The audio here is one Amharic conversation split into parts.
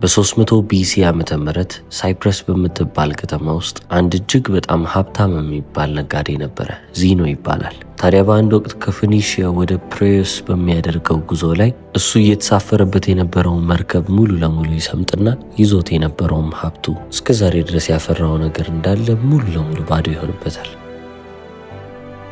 በ300 ቢሲ ዓመተ ምህረት ሳይፕረስ በምትባል ከተማ ውስጥ አንድ እጅግ በጣም ሀብታም የሚባል ነጋዴ ነበረ። ዚኖ ይባላል። ታዲያ በአንድ ወቅት ከፊኒሺያ ወደ ፕሬዮስ በሚያደርገው ጉዞ ላይ እሱ እየተሳፈረበት የነበረውን መርከብ ሙሉ ለሙሉ ይሰምጥና ይዞት የነበረውም ሀብቱ እስከ ዛሬ ድረስ ያፈራው ነገር እንዳለ ሙሉ ለሙሉ ባዶ ይሆንበታል።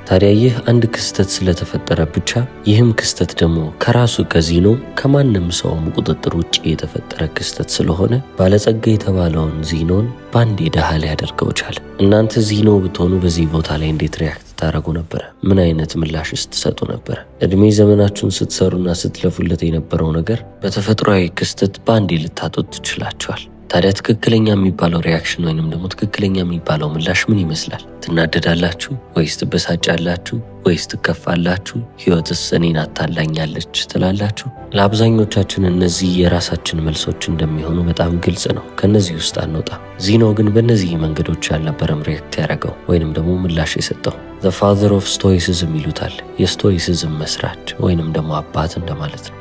ታዲያ ይህ አንድ ክስተት ስለተፈጠረ ብቻ ይህም ክስተት ደግሞ ከራሱ ከዚኖ ከማንም ሰውም ቁጥጥር ውጭ የተፈጠረ ክስተት ስለሆነ ባለጸጋ የተባለውን ዚኖን በአንዴ ድሃ ሊያደርገው ቻለ። እናንተ ዚኖ ብትሆኑ በዚህ ቦታ ላይ እንዴት ሪያክት ታደርጉ ነበረ? ምን አይነት ምላሽስ ትሰጡ ነበረ? እድሜ ዘመናችሁን ስትሰሩና ስትለፉለት የነበረው ነገር በተፈጥሯዊ ክስተት በአንዴ ልታጡት ትችላችኋል። ታዲያ ትክክለኛ የሚባለው ሪያክሽን ወይንም ደግሞ ትክክለኛ የሚባለው ምላሽ ምን ይመስላል? ትናደዳላችሁ ወይስ ትበሳጫላችሁ ወይስ ትከፋላችሁ? ህይወትስ እኔን አታላኛለች ትላላችሁ? ለአብዛኞቻችን እነዚህ የራሳችን መልሶች እንደሚሆኑ በጣም ግልጽ ነው። ከነዚህ ውስጥ አንወጣ። ዚኖ ግን በእነዚህ መንገዶች አልነበረም ሪያክት ያደረገው ወይንም ደግሞ ምላሽ የሰጠው። ዘ ፋዘር ኦፍ ስቶይሲዝም ይሉታል። የስቶይሲዝም መስራች ወይንም ደግሞ አባት እንደማለት ነው።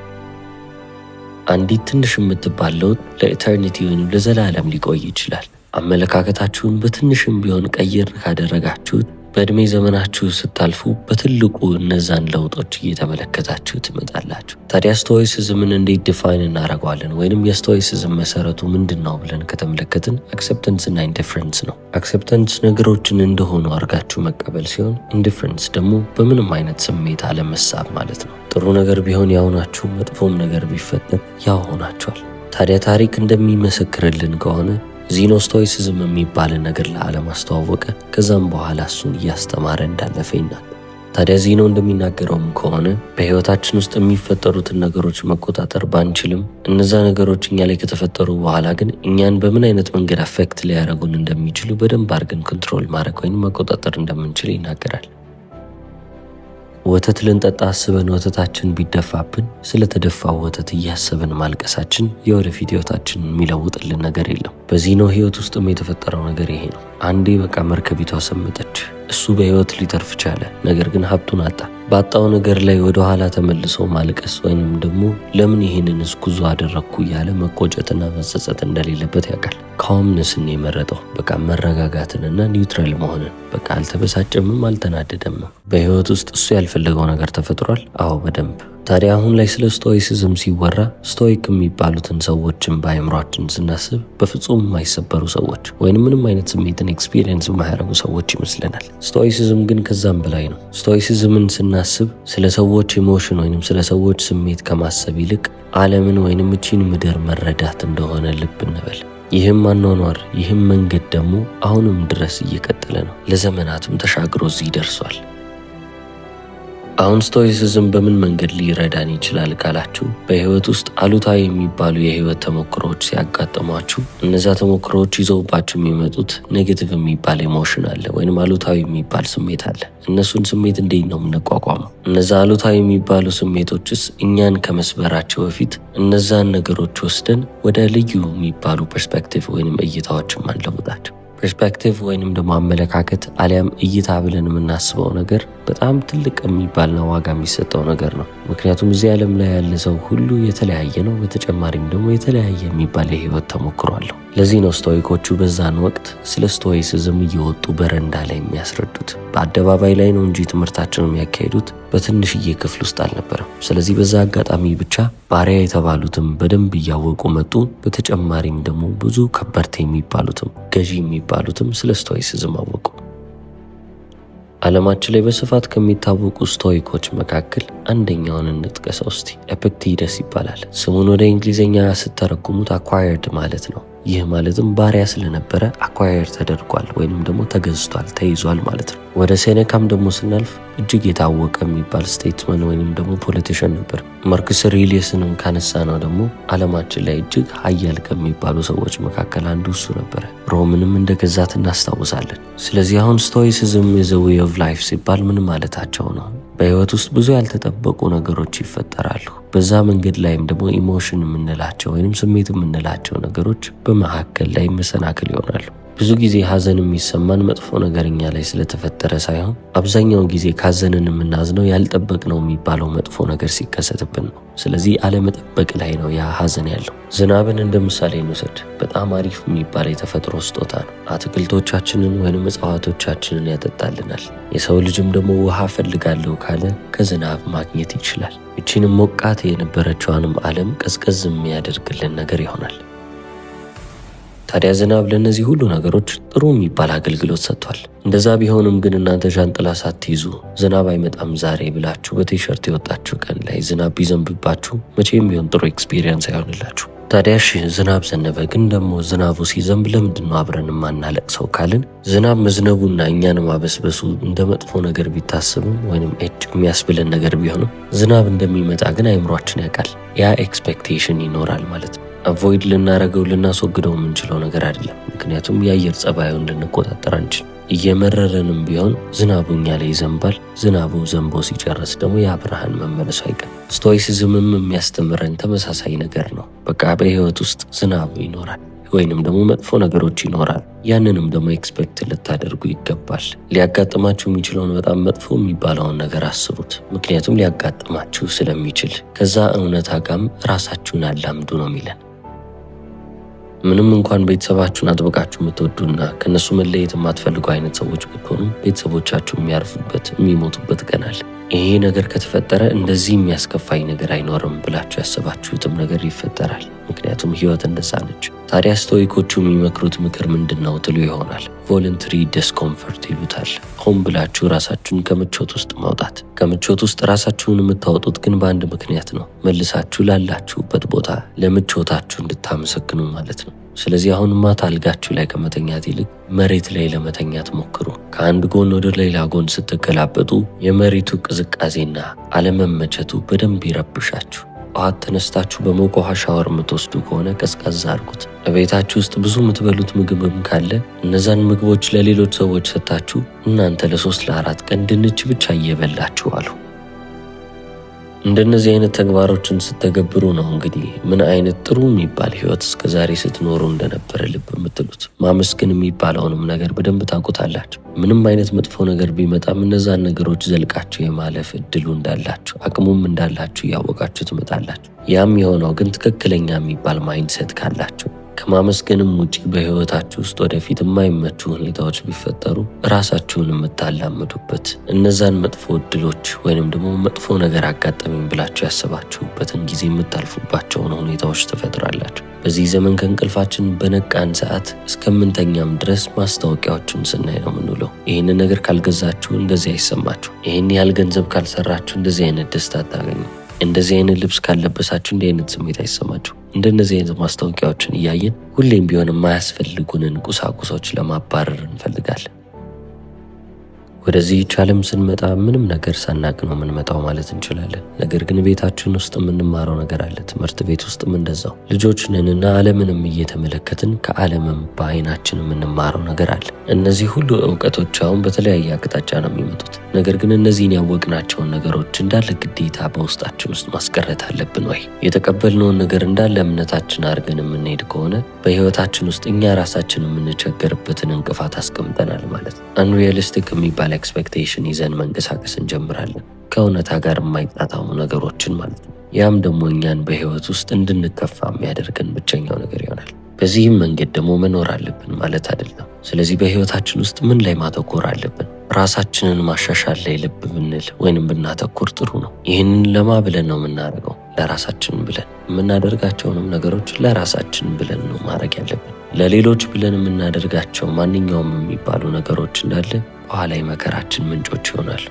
አንዲት ትንሽ የምትባል ለውጥ ለኢተርኒቲ ወይም ለዘላለም ሊቆይ ይችላል። አመለካከታችሁን በትንሽም ቢሆን ቀይር ካደረጋችሁት በእድሜ ዘመናችሁ ስታልፉ በትልቁ እነዛን ለውጦች እየተመለከታችሁ ትመጣላችሁ። ታዲያ ስቶይሲዝምን እንዴት ዲፋይን እናደርገዋለን ወይንም የስቶይሲዝም መሰረቱ ምንድን ነው ብለን ከተመለከትን አክሴፕተንስ እና ኢንዲፍረንስ ነው። አክሴፕተንስ ነገሮችን እንደሆኑ አድርጋችሁ መቀበል ሲሆን ኢንዲፍረንስ ደግሞ በምንም አይነት ስሜት አለመሳብ ማለት ነው። ጥሩ ነገር ቢሆን ያው ናችሁ፣ መጥፎም ነገር ቢፈጠር ያው ሆናችኋል። ታዲያ ታሪክ እንደሚመሰክርልን ከሆነ ዚኖ ስቶይሲዝም የሚባልን ነገር ለዓለም አስተዋወቀ። ከዛም በኋላ እሱን እያስተማረ እንዳለፈ ይናል። ታዲያ ዚኖ እንደሚናገረውም ከሆነ በህይወታችን ውስጥ የሚፈጠሩትን ነገሮች መቆጣጠር ባንችልም እነዛ ነገሮች እኛ ላይ ከተፈጠሩ በኋላ ግን እኛን በምን አይነት መንገድ አፌክት ሊያደርጉን እንደሚችሉ በደንብ አድርገን ኮንትሮል ማድረግ ወይም መቆጣጠር እንደምንችል ይናገራል። ወተት ልንጠጣ አስበን ወተታችን ቢደፋብን ስለተደፋው ወተት እያሰብን ማልቀሳችን የወደፊት ህይወታችን የሚለውጥልን ነገር የለም። በዚኖ ህይወት ውስጥም የተፈጠረው ነገር ይሄ ነው። አንዴ በቃ መርከቢቷ ሰመጠች። እሱ በህይወት ሊተርፍ ቻለ፣ ነገር ግን ሀብቱን አጣ። ባጣው ነገር ላይ ወደ ኋላ ተመልሶ ማልቀስ ወይንም ደግሞ ለምን ይህንንስ ጉዞ አደረግኩ እያለ መቆጨትና መጸጸት እንደሌለበት ያውቃል። ካልምነስን የመረጠው በቃ መረጋጋትንና ኒውትራል መሆንን። በቃ አልተበሳጨምም፣ አልተናደደምም። በህይወት ውስጥ እሱ ያልፈለገው ነገር ተፈጥሯል። አዎ በደንብ። ታዲያ አሁን ላይ ስለ ስቶይሲዝም ሲወራ ስቶይክ የሚባሉትን ሰዎችን በአይምሯችን ስናስብ በፍጹም የማይሰበሩ ሰዎች ወይንም ምንም አይነት ስሜትን ኤክስፒሪየንስ የማያደርጉ ሰዎች ይመስለናል። ስቶይሲዝም ግን ከዛም በላይ ነው። ስቶይሲዝምን ስናስብ ስለ ሰዎች ኢሞሽን ወይንም ስለ ሰዎች ስሜት ከማሰብ ይልቅ ዓለምን ወይንም እቺን ምድር መረዳት እንደሆነ ልብ እንበል። ይህም አኗኗር ይህም መንገድ ደግሞ አሁንም ድረስ እየቀጠለ ነው። ለዘመናትም ተሻግሮ እዚህ ደርሷል። አሁን ስቶይሲዝም በምን መንገድ ሊረዳን ይችላል ካላችሁ፣ በህይወት ውስጥ አሉታዊ የሚባሉ የህይወት ተሞክሮዎች ሲያጋጥሟችሁ እነዛ ተሞክሮዎች ይዘውባችሁ የሚመጡት ኔጌቲቭ የሚባል ኢሞሽን አለ ወይም አሉታዊ የሚባል ስሜት አለ። እነሱን ስሜት እንዴት ነው የምንቋቋመው? እነዛ አሉታዊ የሚባሉ ስሜቶችስ እኛን ከመስበራቸው በፊት እነዛን ነገሮች ወስደን ወደ ልዩ የሚባሉ ፐርስፔክቲቭ ወይም እይታዎችን ማንለውጣቸው። ፐርስፔክቲቭ ወይንም ደግሞ አመለካከት አሊያም እይታ ብለን የምናስበው ነገር በጣም ትልቅ የሚባልና ዋጋ የሚሰጠው ነገር ነው። ምክንያቱም እዚህ ዓለም ላይ ያለ ሰው ሁሉ የተለያየ ነው። በተጨማሪም ደግሞ የተለያየ የሚባል የህይወት ተሞክሮ አለው። ለዚህ ነው ስቶይኮቹ በዛን ወቅት ስለ ስቶይሲዝም እየወጡ በረንዳ ላይ የሚያስረዱት። በአደባባይ ላይ ነው እንጂ ትምህርታቸውን የሚያካሂዱት በትንሽዬ ክፍል ውስጥ አልነበረም። ስለዚህ በዛ አጋጣሚ ብቻ ባሪያ የተባሉትም በደንብ እያወቁ መጡ። በተጨማሪም ደግሞ ብዙ ከበርቴ የሚባሉትም ገዢ የሚባሉትም ስለ ስቶይሲዝም አወቁ። ዓለማችን ላይ በስፋት ከሚታወቁ ስቶይኮች መካከል አንደኛውን እንጥቀሰው እስቲ። ኤፒክቴደስ ይባላል። ስሙን ወደ እንግሊዝኛ ስተረጉሙት አኳየርድ ማለት ነው። ይህ ማለትም ባሪያ ስለነበረ አኳየር ተደርጓል ወይንም ደግሞ ተገዝቷል፣ ተይዟል ማለት ነው። ወደ ሴኔካም ደግሞ ስናልፍ እጅግ የታወቀ የሚባል ስቴትመን ወይንም ደግሞ ፖለቲሽን ነበር። ማርክስ አውሬሊየስንም ካነሳ ነው ደግሞ ዓለማችን ላይ እጅግ ሀያል ከሚባሉ ሰዎች መካከል አንዱ እሱ ነበረ። ሮምንም እንደገዛት እናስታውሳለን። ስለዚህ አሁን ስቶይሲዝም ኢዝ ኤ ዌይ ኦፍ ላይፍ ሲባል ምን ማለታቸው ነው? በህይወት ውስጥ ብዙ ያልተጠበቁ ነገሮች ይፈጠራሉ። በዛ መንገድ ላይም ደግሞ ኢሞሽን የምንላቸው ወይም ስሜት የምንላቸው ነገሮች በመካከል ላይ መሰናክል ይሆናሉ። ብዙ ጊዜ ሐዘን የሚሰማን መጥፎ ነገር እኛ ላይ ስለተፈጠረ ሳይሆን አብዛኛውን ጊዜ ካዘንን የምናዝነው ያልጠበቅነው የሚባለው መጥፎ ነገር ሲከሰትብን ነው። ስለዚህ አለመጠበቅ ላይ ነው ያ ሐዘን ያለው። ዝናብን እንደ ምሳሌ እንውሰድ። በጣም አሪፍ የሚባል የተፈጥሮ ስጦታ ነው። አትክልቶቻችንን ወይም እጽዋቶቻችንን ያጠጣልናል። የሰው ልጅም ደግሞ ውሃ ፈልጋለሁ ካለ ከዝናብ ማግኘት ይችላል። ይቺንም ሞቃት የነበረችዋንም ዓለም ቀዝቀዝ የሚያደርግልን ነገር ይሆናል። ታዲያ ዝናብ ለእነዚህ ሁሉ ነገሮች ጥሩ የሚባል አገልግሎት ሰጥቷል። እንደዛ ቢሆንም ግን እናንተ ዣንጥላ ሳትይዙ ዝናብ አይመጣም ዛሬ ብላችሁ በቲሸርት የወጣችሁ ቀን ላይ ዝናብ ቢዘንብባችሁ መቼም ቢሆን ጥሩ ኤክስፒሪየንስ አይሆንላችሁ። ታዲያ እሺ ዝናብ ዘነበ፣ ግን ደግሞ ዝናቡ ሲዘንብ ለምንድነው አብረን ማናለቅሰው ካልን ዝናብ መዝነቡና እኛን ማበስበሱ እንደ መጥፎ ነገር ቢታስብም ወይንም የሚያስብለን ነገር ቢሆንም ዝናብ እንደሚመጣ ግን አይምሯችን ያውቃል። ያ ኤክስፔክቴሽን ይኖራል ማለት ነው። አቮይድ ልናረገው ልናስወግደው የምንችለው ነገር አይደለም። ምክንያቱም የአየር ጸባዩን ልንቆጣጠር አንችል። እየመረረንም ቢሆን ዝናቡ እኛ ላይ ይዘንባል። ዝናቡ ዘንቦ ሲጨርስ ደግሞ ያ ብርሃን መመለሱ አይቀርም። ስቶይሲዝምም የሚያስተምረን ተመሳሳይ ነገር ነው። በቃ በህይወት ውስጥ ዝናቡ ይኖራል ወይንም ደግሞ መጥፎ ነገሮች ይኖራል። ያንንም ደግሞ ኤክስፔክት ልታደርጉ ይገባል። ሊያጋጥማችሁ የሚችለውን በጣም መጥፎ የሚባለውን ነገር አስቡት፣ ምክንያቱም ሊያጋጥማችሁ ስለሚችል። ከዛ እውነታ ጋርም ራሳችሁን አላምዱ ነው የሚለን። ምንም እንኳን ቤተሰባችሁን አጥብቃችሁ የምትወዱና ከነሱ መለየት የማትፈልጉ አይነት ሰዎች ብትሆኑ ቤተሰቦቻችሁ የሚያርፉበት የሚሞቱበት ቀን አለ። ይሄ ነገር ከተፈጠረ እንደዚህ የሚያስከፋኝ ነገር አይኖርም ብላችሁ ያሰባችሁትም ነገር ይፈጠራል። ምክንያቱም ህይወት እንደዛ ነች። ታዲያ ስቶይኮቹ የሚመክሩት ምክር ምንድን ነው ትሉ ይሆናል። ቮለንተሪ ዲስኮምፈርት ይሉታል። ሆን ብላችሁ ራሳችሁን ከምቾት ውስጥ ማውጣት። ከምቾት ውስጥ ራሳችሁን የምታወጡት ግን በአንድ ምክንያት ነው። መልሳችሁ ላላችሁበት ቦታ ለምቾታችሁ እንድታመሰግኑ ማለት ነው። ስለዚህ አሁን ማታ አልጋችሁ ላይ ከመተኛት ይልቅ መሬት ላይ ለመተኛት ሞክሩ። ከአንድ ጎን ወደ ሌላ ጎን ስትገላበጡ የመሬቱ ቅዝቃዜና አለመመቸቱ በደንብ ይረብሻችሁ። ጠዋት ተነስታችሁ በሞቀ ውሃ ሻወር የምትወስዱ ከሆነ ቀዝቀዝ አድርጉት። በቤታችሁ ውስጥ ብዙ የምትበሉት ምግብም ካለ እነዛን ምግቦች ለሌሎች ሰዎች ሰጥታችሁ እናንተ ለ3 ለ4 ቀን ድንች ብቻ እየበላችሁ አሉ። እንደነዚህ አይነት ተግባሮችን ስትተገብሩ ነው እንግዲህ ምን አይነት ጥሩ የሚባል ህይወት እስከዛሬ ስትኖሩ እንደነበረ ልብ የምትሉት። ማመስገን የሚባለውንም ነገር በደንብ ታውቁታላችሁ። ምንም አይነት መጥፎ ነገር ቢመጣም እነዛን ነገሮች ዘልቃችሁ የማለፍ እድሉ እንዳላችሁ አቅሙም እንዳላችሁ እያወቃችሁ ትመጣላችሁ። ያም የሆነው ግን ትክክለኛ የሚባል ማይንድሴት ካላችሁ። ከማመስገንም ውጪ በህይወታችሁ ውስጥ ወደፊት የማይመቹ ሁኔታዎች ቢፈጠሩ ራሳችሁን የምታላምዱበት እነዛን መጥፎ እድሎች ወይንም ደግሞ መጥፎ ነገር አጋጠመኝ ብላችሁ ያሰባችሁበትን ጊዜ የምታልፉባቸውን ሁኔታዎች ትፈጥራላችሁ። በዚህ ዘመን ከእንቅልፋችን በነቃን ሰዓት እስከምንተኛም ድረስ ማስታወቂያዎችን ስናይ ነው የምንውለው። ይህንን ነገር ካልገዛችሁ እንደዚህ አይሰማችሁ። ይህን ያህል ገንዘብ ካልሰራችሁ እንደዚህ አይነት ደስታ አታገኙ። እንደዚህ አይነት ልብስ ካለበሳችሁ እንዲህ አይነት ስሜት አይሰማችሁ። እንደነዚህ አይነት ማስታወቂያዎችን እያየን ሁሌም ቢሆን የማያስፈልጉንን ቁሳቁሶች ለማባረር እንፈልጋለን። ወደዚህ ዓለም ስንመጣ ምንም ነገር ሳናቅ ነው የምንመጣው ማለት እንችላለን። ነገር ግን ቤታችን ውስጥ የምንማረው ነገር አለ። ትምህርት ቤት ውስጥም እንደዛው ልጆች ነንና ዓለምንም እየተመለከትን ከዓለምም በአይናችን የምንማረው ነገር አለ። እነዚህ ሁሉ እውቀቶች አሁን በተለያየ አቅጣጫ ነው የሚመጡት። ነገር ግን እነዚህን ያወቅናቸውን ነገሮች እንዳለ ግዴታ በውስጣችን ውስጥ ማስቀረት አለብን ወይ? የተቀበልነውን ነገር እንዳለ እምነታችን አድርገን የምንሄድ ከሆነ በህይወታችን ውስጥ እኛ ራሳችን የምንቸገርበትን እንቅፋት አስቀምጠናል ማለት ነው። አንሪያሊስቲክ የሚባል ኤክስፔክቴሽን ይዘን መንቀሳቀስ እንጀምራለን። ከእውነታ ጋር የማይጣጣሙ ነገሮችን ማለት ነው። ያም ደግሞ እኛን በህይወት ውስጥ እንድንከፋ የሚያደርገን ብቸኛው ነገር ይሆናል። በዚህም መንገድ ደግሞ መኖር አለብን ማለት አይደለም። ስለዚህ በህይወታችን ውስጥ ምን ላይ ማተኮር አለብን? ራሳችንን ማሻሻል ላይ ልብ ብንል ወይንም ብናተኩር ጥሩ ነው። ይህንን ለማ ብለን ነው የምናደርገው? ለራሳችን ብለን። የምናደርጋቸውንም ነገሮች ለራሳችን ብለን ነው ማድረግ ያለብን። ለሌሎች ብለን የምናደርጋቸው ማንኛውም የሚባሉ ነገሮች እንዳለ በኋላ የመከራችን ምንጮች ይሆናሉ።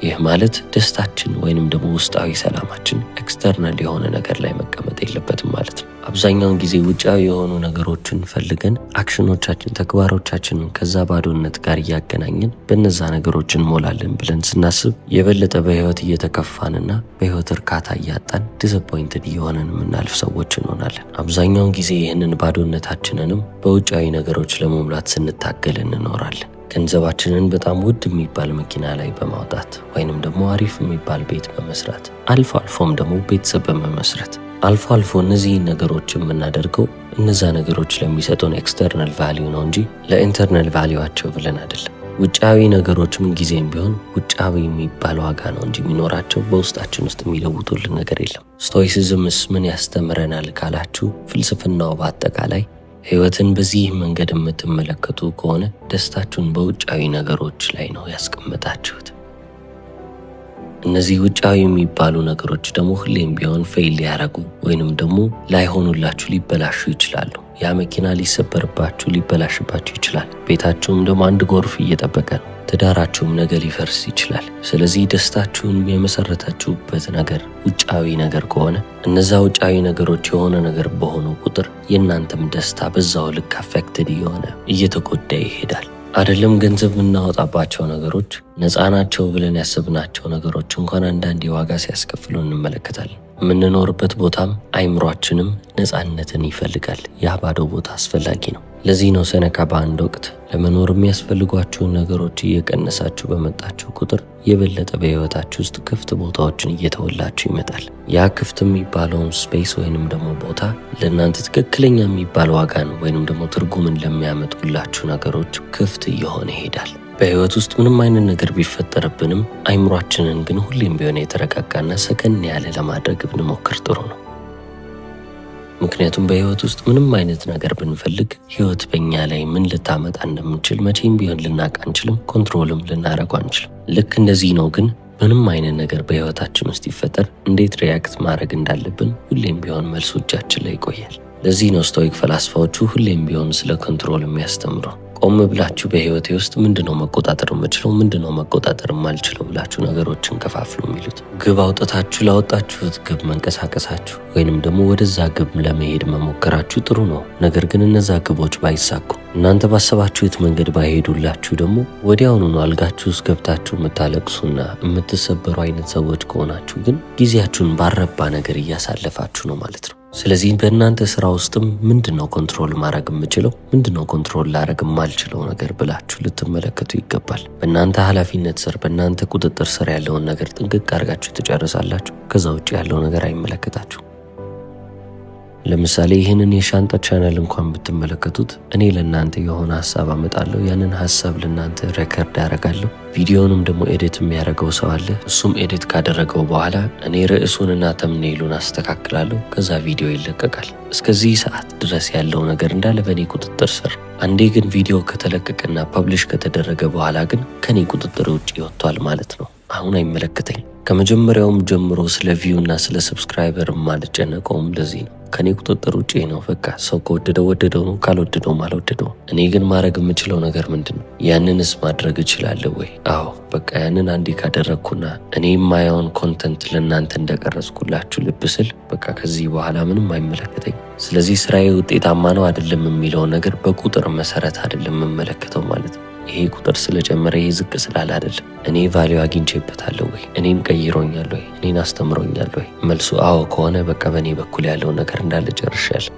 ይህ ማለት ደስታችን ወይንም ደግሞ ውስጣዊ ሰላማችን ኤክስተርናል የሆነ ነገር ላይ መቀመጥ የለበትም ማለት ነው። አብዛኛውን ጊዜ ውጫዊ የሆኑ ነገሮችን ፈልገን አክሽኖቻችን፣ ተግባሮቻችንን ከዛ ባዶነት ጋር እያገናኘን በነዛ ነገሮች እንሞላለን ብለን ስናስብ የበለጠ በህይወት እየተከፋንና በህይወት እርካታ እያጣን ዲስአፖይንትድ እየሆነን የምናልፍ ሰዎች እንሆናለን። አብዛኛውን ጊዜ ይህንን ባዶነታችንንም በውጫዊ ነገሮች ለመሙላት ስንታገል እንኖራለን። ገንዘባችንን በጣም ውድ የሚባል መኪና ላይ በማውጣት ወይንም ደግሞ አሪፍ የሚባል ቤት በመስራት አልፎ አልፎም ደግሞ ቤተሰብ በመመስረት አልፎ አልፎ እነዚህን ነገሮች የምናደርገው እነዛ ነገሮች ለሚሰጡን ኤክስተርናል ቫሊዩ ነው እንጂ ለኢንተርናል ቫሊዩዋቸው ብለን አይደለም። ውጫዊ ነገሮች ምን ጊዜም ቢሆን ውጫዊ የሚባል ዋጋ ነው እንጂ የሚኖራቸው በውስጣችን ውስጥ የሚለውጡልን ነገር የለም። ስቶይሲዝምስ ምን ያስተምረናል ካላችሁ፣ ፍልስፍናው በአጠቃላይ ሕይወትን በዚህ መንገድ የምትመለከቱ ከሆነ ደስታችሁን በውጫዊ ነገሮች ላይ ነው ያስቀመጣችሁት። እነዚህ ውጫዊ የሚባሉ ነገሮች ደግሞ ሁሌም ቢሆን ፌል ሊያረጉ ወይንም ደግሞ ላይሆኑላችሁ ሊበላሹ ይችላሉ። ያ መኪና ሊሰበርባችሁ ሊበላሽባችሁ ይችላል። ቤታችሁም ደግሞ አንድ ጎርፍ እየጠበቀ ነው። ትዳራችሁም ነገ ሊፈርስ ይችላል። ስለዚህ ደስታችሁን የመሰረታችሁበት ነገር ውጫዊ ነገር ከሆነ እነዛ ውጫዊ ነገሮች የሆነ ነገር በሆኑ ቁጥር የእናንተም ደስታ በዛው ልክ አፌክትድ የሆነ እየተጎዳ ይሄዳል። አይደለም ገንዘብ የምናወጣባቸው ነገሮች፣ ነፃ ናቸው ብለን ያሰብናቸው ነገሮች እንኳን አንዳንዴ ዋጋ ሲያስከፍሉ እንመለከታለን። የምንኖርበት ቦታም አይምሯችንም ነፃነትን ይፈልጋል። ያ ባዶ ቦታ አስፈላጊ ነው። ለዚህ ነው ሴኔካ በአንድ ወቅት ለመኖር የሚያስፈልጓችሁን ነገሮች እየቀነሳችሁ በመጣችሁ ቁጥር የበለጠ በሕይወታችሁ ውስጥ ክፍት ቦታዎችን እየተወላችሁ ይመጣል። ያ ክፍት የሚባለውን ስፔስ ወይንም ደግሞ ቦታ ለእናንተ ትክክለኛ የሚባል ዋጋን ወይንም ደግሞ ትርጉምን ለሚያመጡላችሁ ነገሮች ክፍት እየሆነ ይሄዳል። በሕይወት ውስጥ ምንም አይነት ነገር ቢፈጠርብንም አይምሯችንን ግን ሁሌም ቢሆን የተረጋጋና ሰከን ያለ ለማድረግ ብንሞክር ጥሩ ነው። ምክንያቱም በሕይወት ውስጥ ምንም አይነት ነገር ብንፈልግ ሕይወት በእኛ ላይ ምን ልታመጣ እንደምንችል መቼም ቢሆን ልናቅ አንችልም፣ ኮንትሮልም ልናደርጉ አንችልም። ልክ እንደዚህ ነው ግን ምንም አይነት ነገር በሕይወታችን ውስጥ ይፈጠር እንዴት ሪያክት ማድረግ እንዳለብን ሁሌም ቢሆን መልሱ እጃችን ላይ ይቆያል። ለዚህ ነው ስቶይክ ፈላስፋዎቹ ሁሌም ቢሆን ስለ ኮንትሮል የሚያስተምሩ። ቆም ብላችሁ በሕይወቴ ውስጥ ምንድነው መቆጣጠር የምችለው፣ ምንድነው መቆጣጠር የማልችለው ብላችሁ ነገሮችን ከፋፍሉ የሚሉት። ግብ አውጥታችሁ ላወጣችሁት ግብ መንቀሳቀሳችሁ ወይንም ደግሞ ወደዛ ግብ ለመሄድ መሞከራችሁ ጥሩ ነው። ነገር ግን እነዛ ግቦች ባይሳኩ፣ እናንተ ባሰባችሁት መንገድ ባይሄዱላችሁ ደግሞ ወዲያውኑ አልጋችሁ ውስጥ ገብታችሁ የምታለቅሱና የምትሰበሩ አይነት ሰዎች ከሆናችሁ ግን ጊዜያችሁን ባረባ ነገር እያሳለፋችሁ ነው ማለት ነው። ስለዚህ በእናንተ ስራ ውስጥም ምንድነው ኮንትሮል ማድረግ የምችለው፣ ምንድነው ኮንትሮል ላደርግ የማልችለው ነገር ብላችሁ ልትመለከቱ ይገባል። በእናንተ ኃላፊነት ስር በእናንተ ቁጥጥር ስር ያለውን ነገር ጥንቅቅ አድርጋችሁ ትጨርሳላችሁ። ከዛ ውጭ ያለው ነገር አይመለከታችሁ። ለምሳሌ ይህንን የሻንጣ ቻናል እንኳን ብትመለከቱት እኔ ለእናንተ የሆነ ሀሳብ አመጣለሁ። ያንን ሀሳብ ለእናንተ ሬከርድ ያደርጋለሁ። ቪዲዮንም ደግሞ ኤዲት የሚያደርገው ሰው አለ። እሱም ኤዲት ካደረገው በኋላ እኔ ርዕሱንና ተምኔሉን አስተካክላለሁ። ከዛ ቪዲዮ ይለቀቃል። እስከዚህ ሰዓት ድረስ ያለው ነገር እንዳለ በእኔ ቁጥጥር ስር። አንዴ ግን ቪዲዮ ከተለቀቀና ፐብሊሽ ከተደረገ በኋላ ግን ከኔ ቁጥጥር ውጭ ይወጥቷል ማለት ነው። አሁን አይመለከተኝ። ከመጀመሪያውም ጀምሮ ስለ ቪው እና ስለ ሰብስክራይበር ማልጨነቀውም ለዚህ ነው። ከኔ ቁጥጥር ውጪ ነው። በቃ ሰው ከወደደው ወደደው ነው፣ ካልወደደውም አልወደደው። እኔ ግን ማድረግ የምችለው ነገር ምንድን ነው? ያንንስ ማድረግ እችላለሁ ወይ? አዎ በቃ ያንን አንዴ ካደረግኩና እኔ የማየውን ኮንተንት ለእናንተ እንደቀረጽኩላችሁ ልብ ስል በቃ ከዚህ በኋላ ምንም አይመለከተኝ። ስለዚህ ስራዬ ውጤታማ ነው አይደለም የሚለውን ነገር በቁጥር መሰረት አይደለም የምመለከተው ማለት ነው። ይሄ ቁጥር ስለጨመረ ይሄ ዝቅ ስላለ አይደለም። እኔ ቫልዩ አግኝቼበታለሁ ወይ? እኔን ቀይሮኛል ወይ? እኔን አስተምሮኛል ወይ? መልሱ አዎ ከሆነ በቃ በእኔ በኩል ያለው ነገር እንዳለ ጨርሻለሁ።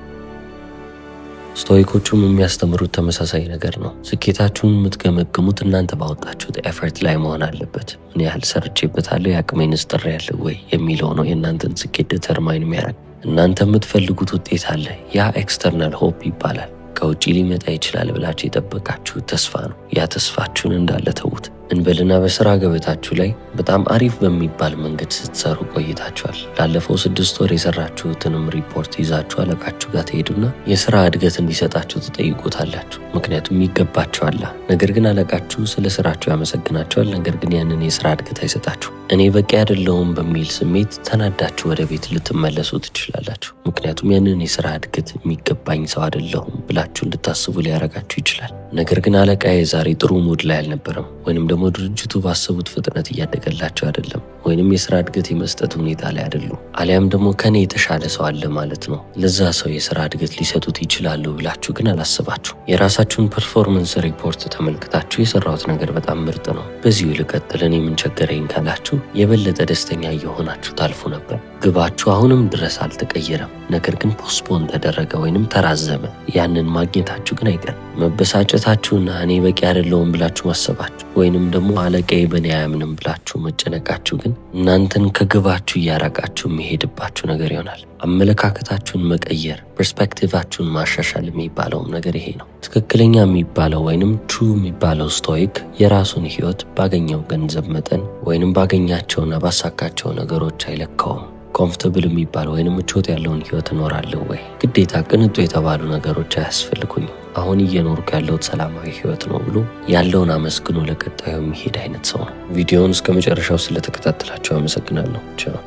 ስቶይኮቹም የሚያስተምሩት ተመሳሳይ ነገር ነው። ስኬታችሁን የምትገመግሙት እናንተ ባወጣችሁት ኤፈርት ላይ መሆን አለበት። ምን ያህል ሰርቼበታለሁ፣ የአቅሜንስ ጥሬያለሁ ወይ የሚለው ነው የእናንተን ስኬት ዲተርማይን የሚያደርግ። እናንተ የምትፈልጉት ውጤት አለ። ያ ኤክስተርናል ሆፕ ይባላል። ከውጭ ሊመጣ ይችላል ብላችሁ የጠበቃችሁት ተስፋ ነው። ያ ተስፋችሁን እንዳለ ተዉት እንበልና በስራ ገበታችሁ ላይ በጣም አሪፍ በሚባል መንገድ ስትሰሩ ቆይታችኋል። ላለፈው 6 ወር የሰራችሁትንም ሪፖርት ይዛችሁ አለቃችሁ ጋር ትሄዱና የስራ እድገት እንዲሰጣችሁ ትጠይቁታላችሁ። ምክንያቱም ይገባችኋል። ነገር ግን አለቃችሁ ስለ ስራችሁ ያመሰግናችኋል። ነገር ግን ያንን የስራ እድገት አይሰጣችሁ። እኔ በቂ አይደለሁም በሚል ስሜት ተናዳችሁ ወደ ቤት ልትመለሱ ትችላላችሁ። ምክንያቱም ያንን የስራ እድገት የሚገባኝ ሰው አይደለሁም ብላችሁ እንድታስቡ ሊያረጋችሁ ይችላል። ነገር ግን አለቃዬ ዛሬ ጥሩ ሙድ ላይ አልነበረም፣ ወይንም ደግሞ ድርጅቱ ባሰቡት ፍጥነት እያደገላቸው አይደለም፣ ወይንም የስራ እድገት የመስጠት ሁኔታ ላይ አይደሉም፣ አሊያም ደግሞ ከኔ የተሻለ ሰው አለ ማለት ነው፣ ለዛ ሰው የስራ እድገት ሊሰጡት ይችላሉ ብላችሁ ግን አላስባችሁ። የራሳችሁን ፐርፎርመንስ ሪፖርት ተመልክታችሁ የሰራሁት ነገር በጣም ምርጥ ነው፣ በዚሁ ልቀጥል፣ እኔ ምን ቸገረኝ ካላችሁ የበለጠ ደስተኛ እየሆናችሁ ታልፉ ነበር። ግባችሁ አሁንም ድረስ አልተቀየረም፣ ነገር ግን ፖስፖን ተደረገ ወይንም ተራዘመ። ያንን ማግኘታችሁ ግን አይቀርም። መበሳጨታችሁና እኔ በቂ አይደለሁም ብላችሁ ማሰባችሁ ወይንም ደግሞ አለቃዬ በእኔ አያምንም ብላችሁ መጨነቃችሁ ግን እናንተን ከግባችሁ እያራቃችሁ የሚሄድባችሁ ነገር ይሆናል። አመለካከታችሁን መቀየር፣ ፐርስፔክቲቫችሁን ማሻሻል የሚባለውም ነገር ይሄ ነው። ትክክለኛ የሚባለው ወይንም ትሩ የሚባለው ስቶይክ የራሱን ህይወት ባገኘው ገንዘብ መጠን ወይንም ባገኛቸውና ባሳካቸው ነገሮች አይለካውም። ኮምፎርታብል የሚባል ወይንም ምቾት ያለውን ህይወት እኖራለሁ ወይ? ግዴታ ቅንጡ የተባሉ ነገሮች አያስፈልጉኝም። አሁን እየኖርኩ ያለሁት ሰላማዊ ህይወት ነው ብሎ ያለውን አመስግኖ ለቀጣዩ የሚሄድ አይነት ሰው ነው። ቪዲዮውን እስከ መጨረሻው ስለተከታተላችሁ አመሰግናለሁ። ቻው።